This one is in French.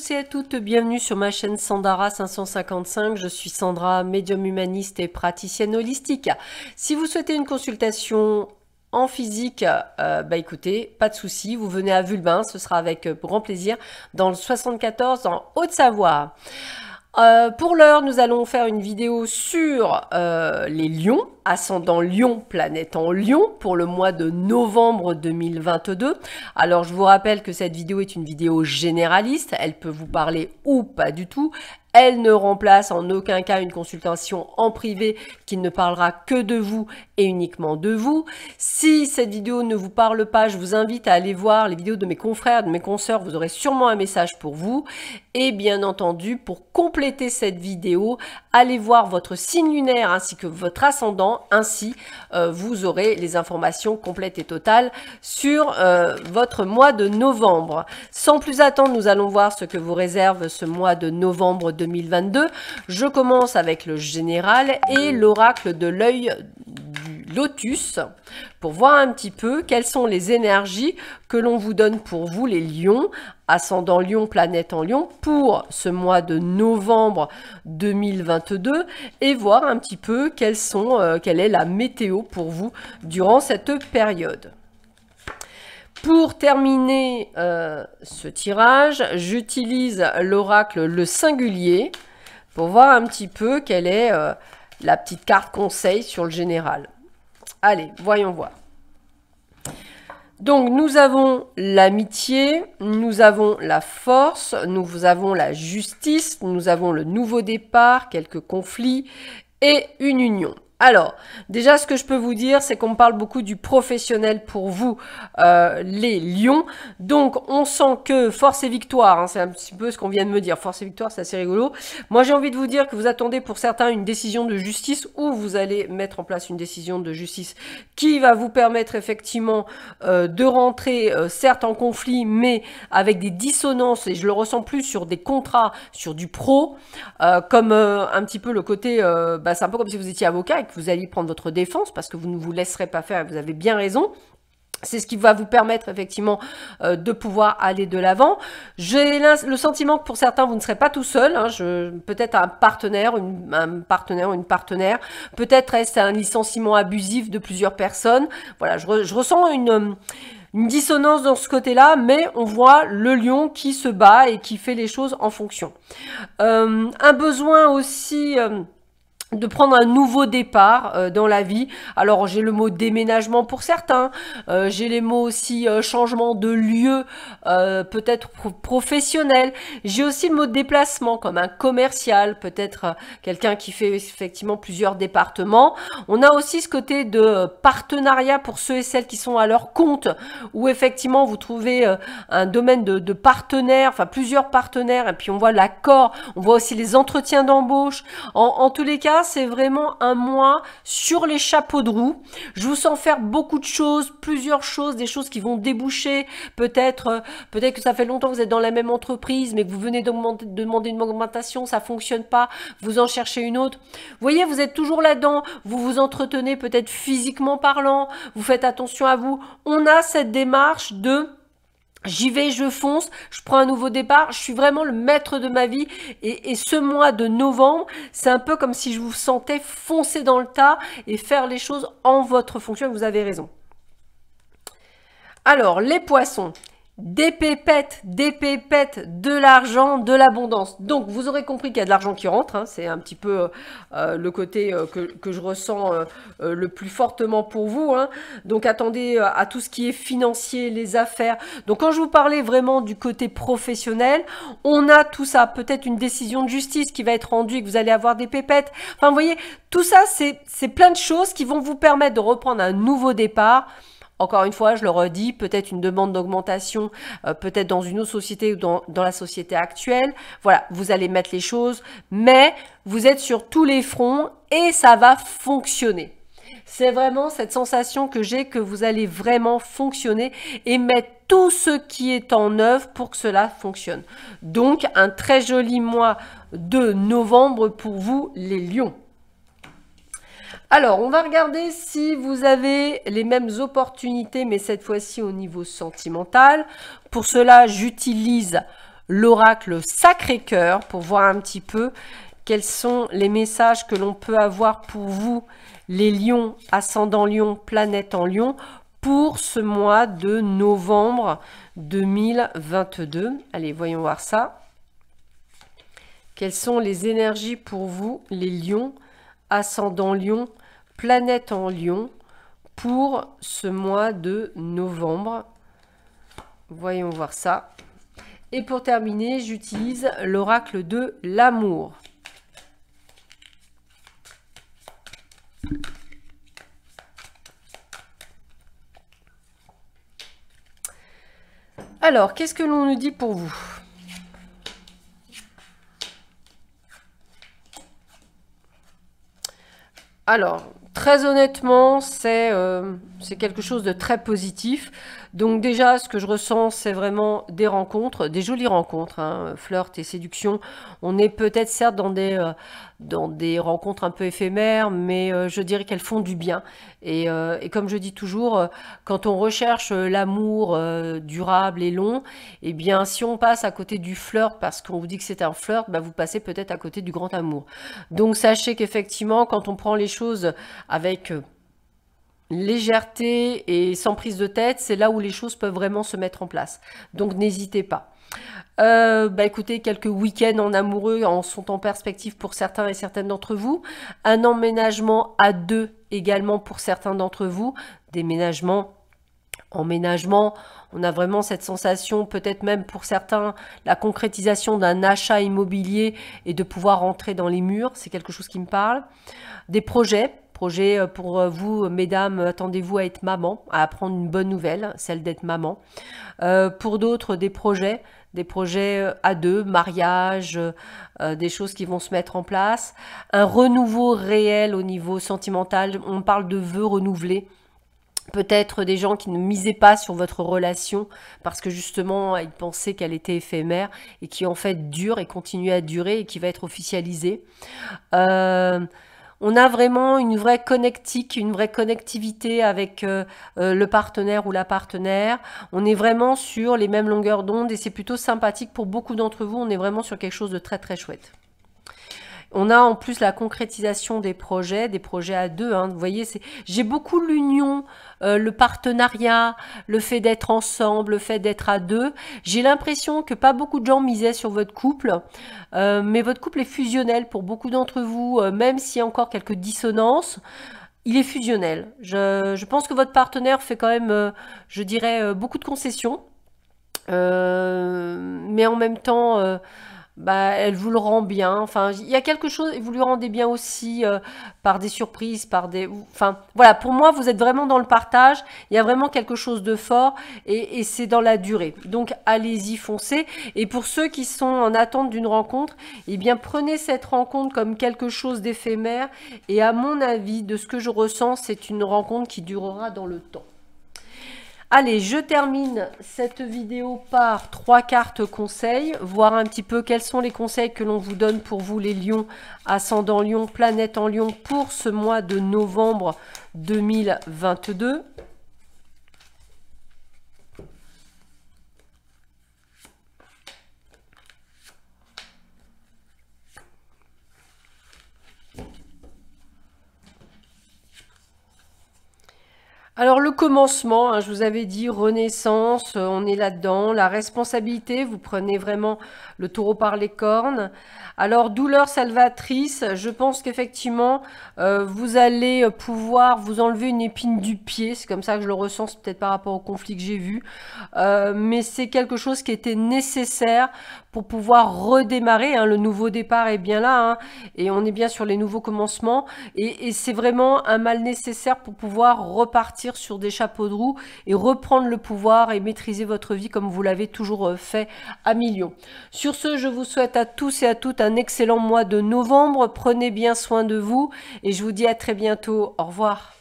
tous et à toutes, bienvenue sur ma chaîne Sandara 555. Je suis Sandra, médium humaniste et praticienne holistique. Si vous souhaitez une consultation en physique, écoutez, pas de souci, vous venez à Vulbin, ce sera avec grand plaisir, dans le 74 en Haute-Savoie. Pour l'heure, nous allons faire une vidéo sur les lions, ascendant Lion, planète en Lion, pour le mois de novembre 2022. Alors, je vous rappelle que cette vidéo est une vidéo généraliste, elle peut vous parler ou pas du tout. Elle ne remplace en aucun cas une consultation en privé qui ne parlera que de vous et uniquement de vous. Si cette vidéo ne vous parle pas, je vous invite à aller voir les vidéos de mes confrères, de mes consoeurs. Vous aurez sûrement un message pour vous. Et bien entendu, pour compléter cette vidéo, allez voir votre signe lunaire ainsi que votre ascendant. Ainsi, vous aurez les informations complètes et totales sur votre mois de novembre. Sans plus attendre, nous allons voir ce que vous réserve ce mois de novembre 2022. Je commence avec le général et l'oracle de l'œil du lotus pour voir un petit peu quelles sont les énergies que l'on vous donne pour vous les lions, ascendant Lion, planète en Lion, pour ce mois de novembre 2022 et voir un petit peu quelle est la météo pour vous durant cette période. Pour terminer ce tirage, j'utilise l'oracle le singulier pour voir un petit peu quelle est la petite carte conseil sur le général. Allez, voyons voir. Donc, nous avons l'amitié, nous avons la force, nous avons la justice, nous avons le nouveau départ, quelques conflits et une union. Alors, déjà, ce que je peux vous dire, c'est qu'on me parle beaucoup du professionnel pour vous, les lions. Donc, on sent que force et victoire, hein, c'est un petit peu ce qu'on vient de me dire. Force et victoire, c'est assez rigolo. Moi, j'ai envie de vous dire que vous attendez pour certains une décision de justice ou vous allez mettre en place une décision de justice qui va vous permettre effectivement de rentrer, certes en conflit, mais avec des dissonances, et je le ressens plus sur des contrats, sur du pro, comme un petit peu le côté, c'est un peu comme si vous étiez avocat et que vous alliez prendre votre défense parce que vous ne vous laisserez pas faire et vous avez bien raison. C'est ce qui va vous permettre effectivement de pouvoir aller de l'avant. J'ai le sentiment que pour certains, vous ne serez pas tout seul. Hein, peut-être un partenaire, une partenaire. Peut-être est-ce un licenciement abusif de plusieurs personnes. Voilà, je ressens une dissonance dans ce côté-là, mais on voit le lion qui se bat et qui fait les choses en fonction. Un besoin aussi de prendre un nouveau départ dans la vie. Alors j'ai le mot déménagement pour certains, j'ai les mots aussi changement de lieu, peut-être professionnel, j'ai aussi le mot déplacement comme un commercial, peut-être quelqu'un qui fait effectivement plusieurs départements. On a aussi ce côté de partenariat pour ceux et celles qui sont à leur compte, où effectivement vous trouvez un domaine de partenaires, enfin plusieurs partenaires, et puis on voit l'accord, on voit aussi les entretiens d'embauche. En tous les cas, c'est vraiment un mois sur les chapeaux de roue. Je vous sens faire beaucoup de choses, plusieurs choses, des choses qui vont déboucher. Peut-être que ça fait longtemps que vous êtes dans la même entreprise, mais que vous venez de demander une augmentation, ça fonctionne pas, vous en cherchez une autre. Vous voyez, vous êtes toujours là-dedans, vous vous entretenez peut-être physiquement parlant, vous faites attention à vous. On a cette démarche de j'y vais, je fonce, je prends un nouveau départ, je suis vraiment le maître de ma vie et ce mois de novembre, c'est un peu comme si je vous sentais foncer dans le tas et faire les choses en votre fonction, vous avez raison. Alors, les poissons, des pépettes, de l'argent, de l'abondance. Donc, vous aurez compris qu'il y a de l'argent qui rentre. Hein, c'est un petit peu le côté que je ressens le plus fortement pour vous. Hein. Donc, attendez à tout ce qui est financier, les affaires. Donc, quand je vous parlais vraiment du côté professionnel, on a tout ça. Peut-être une décision de justice qui va être rendue et que vous allez avoir des pépettes. Enfin, vous voyez, tout ça, c'est plein de choses qui vont vous permettre de reprendre un nouveau départ. Encore une fois, je le redis, peut-être une demande d'augmentation, peut-être dans une autre société ou dans la société actuelle. Voilà, vous allez mettre les choses, mais vous êtes sur tous les fronts et ça va fonctionner. C'est vraiment cette sensation que j'ai que vous allez vraiment fonctionner et mettre tout ce qui est en œuvre pour que cela fonctionne. Donc, un très joli mois de novembre pour vous, les lions. Alors, on va regarder si vous avez les mêmes opportunités, mais cette fois-ci au niveau sentimental. Pour cela, j'utilise l'oracle Sacré-Cœur pour voir un petit peu quels sont les messages que l'on peut avoir pour vous, les lions, ascendant lion, planète en lion, pour ce mois de novembre 2022. Allez, voyons voir ça. Quelles sont les énergies pour vous, les lions, ascendant lion, planète en lion, pour ce mois de novembre? Voyons voir ça. Et pour terminer, j'utilise l'oracle de l'amour. Alors, qu'est-ce que l'on nous dit pour vous? Alors, très honnêtement, c'est quelque chose de très positif. Donc déjà, ce que je ressens, c'est vraiment des rencontres, des jolies rencontres, hein, flirt et séduction. On est peut-être certes dans des rencontres un peu éphémères, mais je dirais qu'elles font du bien. Et comme je dis toujours, quand on recherche l'amour durable et long, eh bien, si on passe à côté du flirt parce qu'on vous dit que c'est un flirt, bah, vous passez peut-être à côté du grand amour. Donc sachez qu'effectivement, quand on prend les choses avec légèreté et sans prise de tête, c'est là où les choses peuvent vraiment se mettre en place. Donc n'hésitez pas. Bah écoutez, quelques week-ends en amoureux en sont en perspective pour certains et certaines d'entre vous. Un emménagement à deux également pour certains d'entre vous. Déménagement, emménagement, on a vraiment cette sensation, peut-être même pour certains, la concrétisation d'un achat immobilier et de pouvoir rentrer dans les murs. C'est quelque chose qui me parle. Des projets pour vous, mesdames, attendez-vous à être maman, à apprendre une bonne nouvelle, celle d'être maman. Pour d'autres, des projets à deux, mariage, des choses qui vont se mettre en place. Un renouveau réel au niveau sentimental, on parle de vœux renouvelés. Peut-être des gens qui ne misaient pas sur votre relation parce que justement, ils pensaient qu'elle était éphémère et qui en fait dure et continue à durer et qui va être officialisée. On a vraiment une vraie connectique, une vraie connectivité avec le partenaire ou la partenaire. On est vraiment sur les mêmes longueurs d'onde et c'est plutôt sympathique pour beaucoup d'entre vous. On est vraiment sur quelque chose de très très chouette. On a en plus la concrétisation des projets à deux. Hein. Vous voyez, j'ai beaucoup l'union, le partenariat, le fait d'être ensemble, le fait d'être à deux. J'ai l'impression que pas beaucoup de gens misaient sur votre couple, mais votre couple est fusionnel pour beaucoup d'entre vous, même s'il y a encore quelques dissonances. Il est fusionnel. Je pense que votre partenaire fait quand même, je dirais, beaucoup de concessions, mais en même temps... bah, elle vous le rend bien. Enfin, il y a quelque chose, et vous lui rendez bien aussi par des surprises, par des... Enfin, voilà, pour moi, vous êtes vraiment dans le partage. Il y a vraiment quelque chose de fort et c'est dans la durée. Donc, allez-y, foncez. Et pour ceux qui sont en attente d'une rencontre, eh bien, prenez cette rencontre comme quelque chose d'éphémère. Et à mon avis, de ce que je ressens, c'est une rencontre qui durera dans le temps. Allez, je termine cette vidéo par 3 cartes conseils, voir un petit peu quels sont les conseils que l'on vous donne pour vous les lions, ascendant lion, planète en lion pour ce mois de novembre 2022. Alors le commencement, hein, je vous avais dit renaissance, on est là-dedans, la responsabilité, vous prenez vraiment le taureau par les cornes. Alors douleur salvatrice, je pense qu'effectivement vous allez pouvoir vous enlever une épine du pied, c'est comme ça que je le ressens, c'est peut-être par rapport au conflit que j'ai vu, mais c'est quelque chose qui était nécessaire pour pouvoir redémarrer, hein, le nouveau départ est bien là, hein, et on est bien sur les nouveaux commencements, et c'est vraiment un mal nécessaire pour pouvoir repartir sur des chapeaux de roue et reprendre le pouvoir et maîtriser votre vie comme vous l'avez toujours fait à millions. Sur ce, je vous souhaite à tous et à toutes un excellent mois de novembre, prenez bien soin de vous, et je vous dis à très bientôt, au revoir.